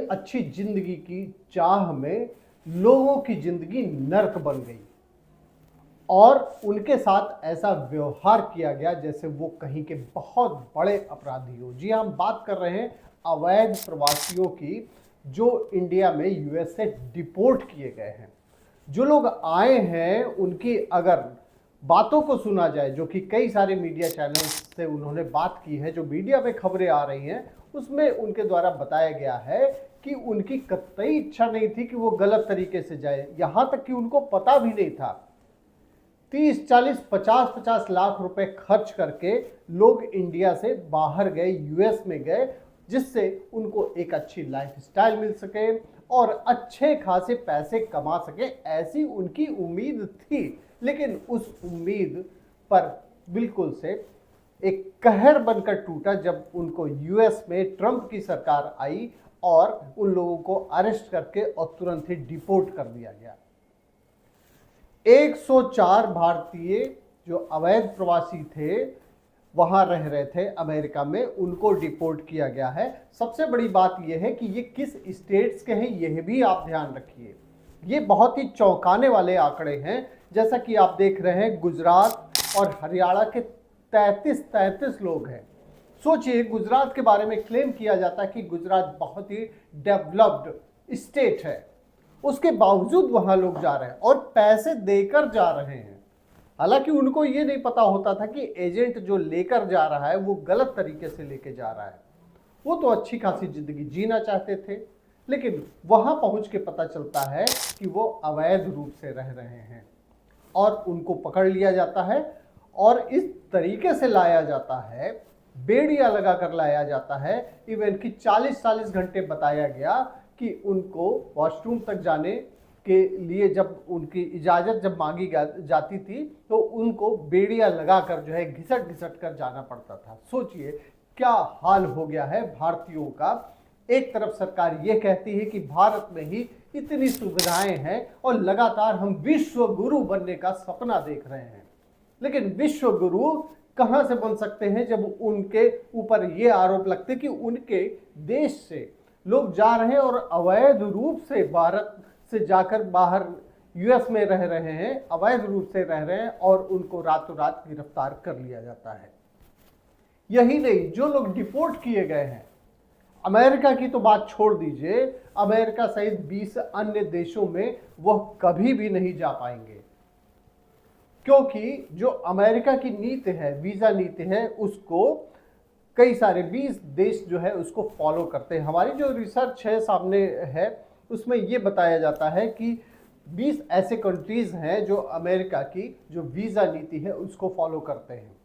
अच्छी जिंदगी की चाह में लोगों की जिंदगी नर्क बन गई और उनके साथ ऐसा व्यवहार किया गया जैसे वो कहीं के बहुत बड़े अपराधी हो। जी हाँ, हम बात कर रहे हैं अवैध प्रवासियों की जो इंडिया में यूएस से डिपोर्ट किए गए हैं। जो लोग आए हैं उनकी अगर बातों को सुना जाए, जो कि कई सारे मीडिया चैनल से उन्होंने बात की है, जो मीडिया में खबरें आ रही हैं, उसमें उनके द्वारा बताया गया है कि उनकी कतई इच्छा नहीं थी कि वो गलत तरीके से जाए। यहां तक कि उनको पता भी नहीं था। 30, 40, 50 लाख रुपए खर्च करके लोग इंडिया से बाहर गए, यूएस में गए, जिससे उनको एक अच्छी लाइफस्टाइल मिल सके और अच्छे खासे पैसे कमा सके, ऐसी उनकी उम्मीद थी। लेकिन उस उम्मीद पर बिल्कुल से एक कहर बनकर टूटा जब उनको यूएस में ट्रंप की सरकार आई और उन लोगों को अरेस्ट करके और तुरंत ही डिपोर्ट कर दिया गया। 104 भारतीय जो अवैध प्रवासी थे, वहां रह रहे थे अमेरिका में, उनको डिपोर्ट किया गया है। सबसे बड़ी बात यह है कि ये किस स्टेट्स के हैं यह भी आप ध्यान रखिए। ये बहुत ही चौंकाने वाले आंकड़े हैं। जैसा कि आप देख रहे हैं, गुजरात और हरियाणा के 33 लोग हैं। सोचिए, गुजरात के बारे में क्लेम किया जाता है कि गुजरात बहुत ही डेवलप्ड स्टेट है, उसके बावजूद वहां लोग जा रहे हैं और पैसे देकर जा रहे हैं। हालांकि उनको ये नहीं पता होता था कि एजेंट जो लेकर जा रहा है वो गलत तरीके से लेके जा रहा है। वो तो अच्छी खासी जिंदगी जीना चाहते थे, लेकिन वहां पहुंच के पता चलता है कि वो अवैध रूप से रह रहे हैं और उनको पकड़ लिया जाता है और इस तरीके से लाया जाता है, बेड़िया लगाकर लाया जाता है। इवन कि 40-40 घंटे बताया गया कि उनको वॉशरूम तक जाने के लिए जब उनकी इजाज़त जब मांगी जाती थी तो उनको बेड़िया लगाकर जो है घिसट घिसट कर जाना पड़ता था। सोचिए क्या हाल हो गया है भारतीयों का। एक तरफ सरकार ये कहती है कि भारत में ही इतनी सुविधाएं हैं और लगातार हम विश्व गुरु बनने का सपना देख रहे हैं, लेकिन विश्व गुरु कहां से बन सकते हैं जब उनके ऊपर ये आरोप लगते कि उनके देश से लोग जा रहे हैं और अवैध रूप से भारत से जाकर बाहर यूएस में रह रहे हैं, अवैध रूप से रह रहे हैं और उनको रातों रात गिरफ्तार कर लिया जाता है। यही नहीं, जो लोग डिपोर्ट किए गए हैं, अमेरिका की तो बात छोड़ दीजिए, अमेरिका सहित 20 अन्य देशों में वह कभी भी नहीं जा पाएंगे, क्योंकि जो अमेरिका की नीति है, वीजा नीति है, उसको कई सारे 20 देश जो है उसको फॉलो करते हैं। हमारी जो रिसर्च है सामने है, उसमें ये बताया जाता है कि 20 ऐसे कंट्रीज हैं जो अमेरिका की जो वीजा नीति है उसको फॉलो करते हैं।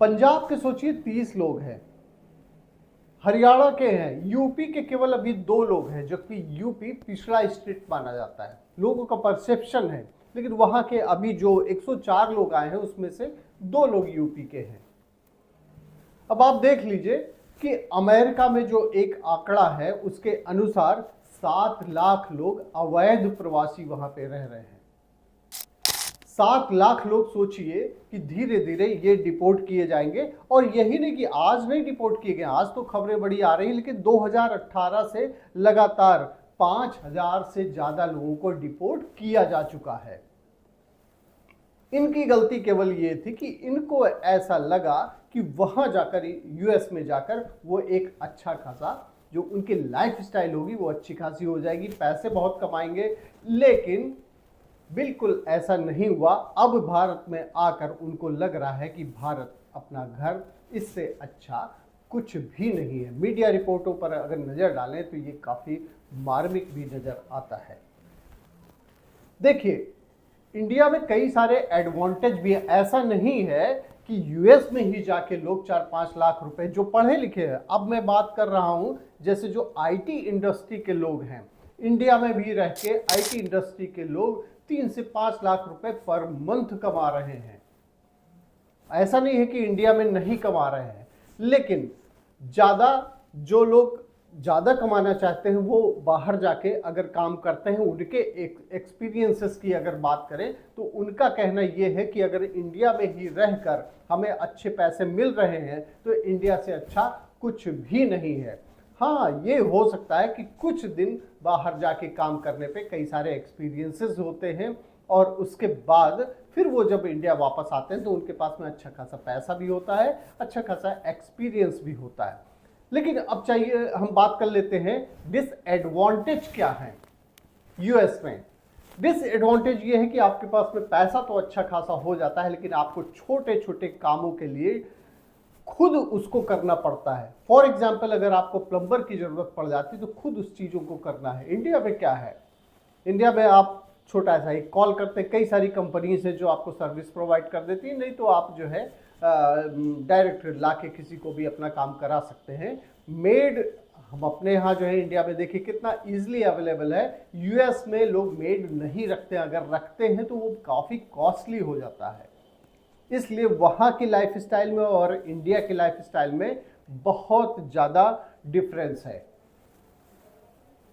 पंजाब के सोचिए 30 लोग हैं, हरियाणा के हैं, यूपी के केवल अभी 2 लोग हैं, जबकि यूपी पिछड़ा स्टेट माना जाता है, लोगों का परसेप्शन है। लेकिन वहां के अभी जो 104 लोग आए हैं उसमें से 2 लोग यूपी के हैं। अब आप देख लीजिए कि अमेरिका में जो एक आंकड़ा है उसके अनुसार 7 लाख लोग अवैध प्रवासी वहां पे रह रहे हैं। 7 लाख लोग, सोचिए कि धीरे धीरे ये डिपोर्ट किए जाएंगे। और यही नहीं कि आज नहीं डिपोर्ट किए गए, आज तो खबरें बड़ी आ रही हैं, लेकिन 2018 से लगातार 5000 से ज्यादा लोगों को डिपोर्ट किया जा चुका है। इनकी गलती केवल ये थी कि इनको ऐसा लगा कि वहां जाकर, यूएस में जाकर, वो एक अच्छा खासा जो उनकी लाइफस्टाइल होगी वो अच्छी खासी हो जाएगी, पैसे बहुत कमाएंगे। लेकिन बिल्कुल ऐसा नहीं हुआ। अब भारत में आकर उनको लग रहा है कि भारत अपना घर, इससे अच्छा कुछ भी नहीं है। मीडिया रिपोर्टों पर अगर नजर डालें तो ये काफी मार्मिक भी नजर आता है। देखिए, इंडिया में कई सारे एडवांटेज भी है। ऐसा नहीं है कि यूएस में ही जाके लोग 4-5 लाख रुपए, जो पढ़े लिखे हैं, अब मैं बात कर रहा हूं जैसे जो आईटी इंडस्ट्री के लोग हैं, इंडिया में भी रह के आईटी इंडस्ट्री के लोग 3 से 5 लाख रुपए पर मंथ कमा रहे हैं। ऐसा नहीं है कि इंडिया में नहीं कमा रहे हैं, लेकिन ज्यादा जो लोग ज़्यादा कमाना चाहते हैं वो बाहर जाके अगर काम करते हैं। उनके एक्सपीरियंसेस की अगर बात करें तो उनका कहना ये है कि अगर इंडिया में ही रहकर हमें अच्छे पैसे मिल रहे हैं तो इंडिया से अच्छा कुछ भी नहीं है। हाँ, ये हो सकता है कि कुछ दिन बाहर जाके काम करने पे कई सारे एक्सपीरियंसेस होते हैं और उसके बाद फिर वो जब इंडिया वापस आते हैं तो उनके पास में अच्छा खासा पैसा भी होता है, अच्छा खासा एक्सपीरियंस भी होता है। लेकिन अब चाहिए हम बात कर लेते हैं डिसएडवांटेज क्या है यूएस में। डिसएडवांटेज ये है कि आपके पास में पैसा तो अच्छा खासा हो जाता है, लेकिन आपको छोटे छोटे कामों के लिए खुद उसको करना पड़ता है। फॉर एग्जाम्पल, अगर आपको प्लम्बर की जरूरत पड़ जाती है तो खुद उस चीज़ों को करना है। इंडिया में क्या है, इंडिया में आप छोटा सा एक कॉल करते, कई सारी कंपनीज है जो आपको सर्विस प्रोवाइड कर देती है, नहीं तो आप जो है डायरेक्ट ला के किसी को भी अपना काम करा सकते हैं। मेड हम अपने यहाँ जो है इंडिया में देखिए कितना इजीली अवेलेबल है। यूएस में लोग मेड नहीं रखते, अगर रखते हैं तो वो काफ़ी कॉस्टली हो जाता है। इसलिए वहाँ की लाइफ स्टाइल में और इंडिया की लाइफ स्टाइल में बहुत ज़्यादा डिफरेंस है।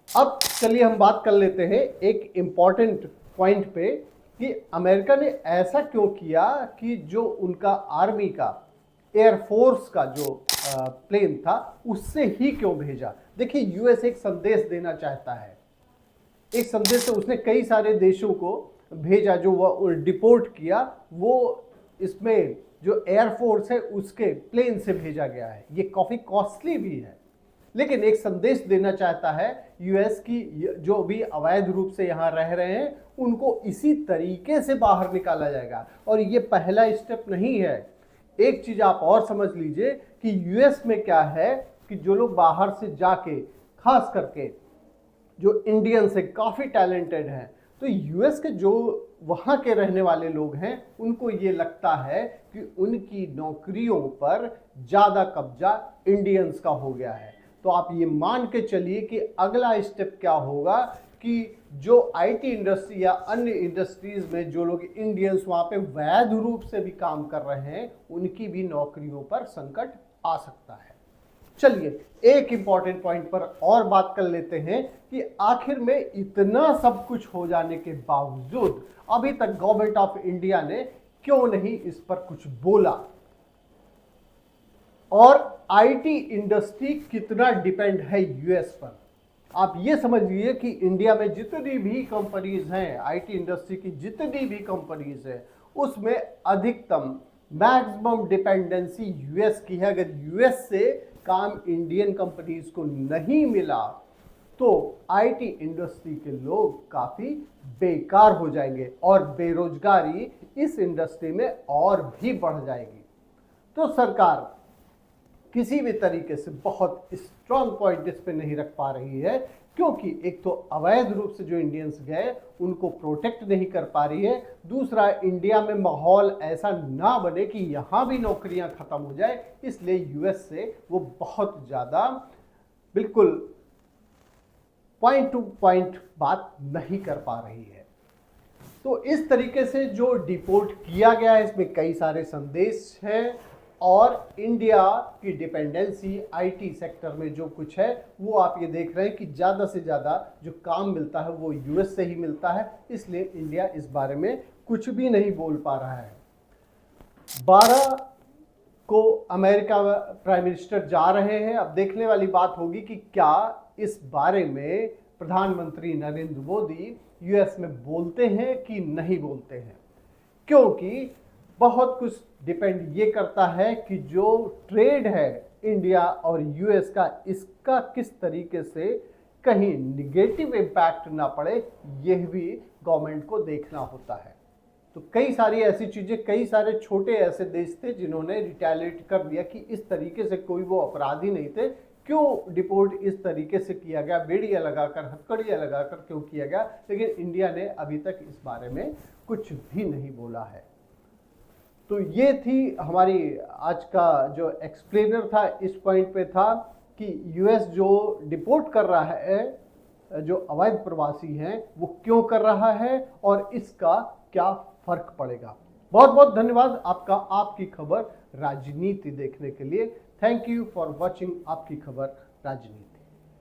अब चलिए हम बात कर लेते हैं एक इम्पॉर्टेंट पॉइंट पे कि अमेरिका ने ऐसा क्यों किया कि जो उनका आर्मी का एयरफोर्स का जो प्लेन था उससे ही क्यों भेजा। देखिए, यूएस एक संदेश देना चाहता है, एक संदेश से उसने कई सारे देशों को भेजा जो वो डिपोर्ट किया, वो इसमें जो एयरफोर्स है उसके प्लेन से भेजा गया है। ये काफ़ी कॉस्टली भी है, लेकिन एक संदेश देना चाहता है यूएस की जो भी अवैध रूप से यहाँ रह रहे हैं उनको इसी तरीके से बाहर निकाला जाएगा। और ये पहला स्टेप नहीं है। एक चीज़ आप और समझ लीजिए कि यूएस में क्या है कि जो लोग बाहर से जाके, खास करके जो इंडियंस है काफ़ी टैलेंटेड हैं, तो यूएस के जो वहाँ के रहने वाले लोग हैं उनको ये लगता है कि उनकी नौकरियों पर ज़्यादा कब्जा इंडियंस का हो गया है। तो आप ये मान के चलिए कि अगला स्टेप क्या होगा कि जो आईटी इंडस्ट्री या अन्य इंडस्ट्रीज में जो लोग इंडियंस वहाँ पे वैध रूप से भी काम कर रहे हैं उनकी भी नौकरियों पर संकट आ सकता है। चलिए एक इंपॉर्टेंट पॉइंट पर और बात कर लेते हैं कि आखिर में इतना सब कुछ हो जाने के बावजूद अभी तक गवर्नमेंट ऑफ इंडिया ने क्यों नहीं इस पर कुछ बोला, और आईटी इंडस्ट्री कितना डिपेंड है यूएस पर। आप ये समझिए कि इंडिया में जितनी भी कंपनीज हैं, आईटी इंडस्ट्री की जितनी भी कंपनीज हैं, उसमें अधिकतम मैक्सिमम डिपेंडेंसी यूएस की है। अगर यूएस से काम इंडियन कंपनीज को नहीं मिला तो आईटी इंडस्ट्री के लोग काफ़ी बेकार हो जाएंगे और बेरोजगारी इस इंडस्ट्री में और भी बढ़ जाएगी। तो सरकार किसी भी तरीके से बहुत स्ट्रॉन्ग पॉइंट इस पे नहीं रख पा रही है, क्योंकि एक तो अवैध रूप से जो इंडियंस गए उनको प्रोटेक्ट नहीं कर पा रही है, दूसरा इंडिया में माहौल ऐसा ना बने कि यहाँ भी नौकरियाँ खत्म हो जाए, इसलिए यूएस से वो बहुत ज़्यादा बिल्कुल पॉइंट टू पॉइंट बात नहीं कर पा रही है। तो इस तरीके से जो डिपोर्ट किया गया है इसमें कई सारे संदेश हैं और इंडिया की डिपेंडेंसी आईटी सेक्टर में जो कुछ है वो आप ये देख रहे हैं कि ज़्यादा से ज़्यादा जो काम मिलता है वो यूएस से ही मिलता है, इसलिए इंडिया इस बारे में कुछ भी नहीं बोल पा रहा है। 12 को अमेरिका प्राइम मिनिस्टर जा रहे हैं। अब देखने वाली बात होगी कि क्या इस बारे में प्रधानमंत्री नरेंद्र मोदी यूएस में बोलते हैं कि नहीं बोलते हैं, क्योंकि बहुत कुछ डिपेंड ये करता है कि जो ट्रेड है इंडिया और यूएस का, इसका किस तरीके से कहीं निगेटिव इम्पैक्ट ना पड़े, यह भी गवर्नमेंट को देखना होता है। तो कई सारी ऐसी चीज़ें, कई सारे छोटे ऐसे देश थे जिन्होंने रिटेलिएट कर दिया कि इस तरीके से कोई वो अपराधी नहीं थे, क्यों डिपोर्ट इस तरीके से किया गया, बेड़ियाँ लगाकर, हथकड़ियाँ लगाकर क्यों किया गया, लेकिन इंडिया ने अभी तक इस बारे में कुछ भी नहीं बोला है। तो ये थी हमारी आज का जो एक्सप्लेनर था, इस पॉइंट पे था कि यूएस जो डिपोर्ट कर रहा है, जो अवैध प्रवासी हैं, वो क्यों कर रहा है और इसका क्या फर्क पड़ेगा। बहुत बहुत धन्यवाद आपका आपकी खबर राजनीति देखने के लिए। थैंक यू फॉर वॉचिंग आपकी खबर राजनीति।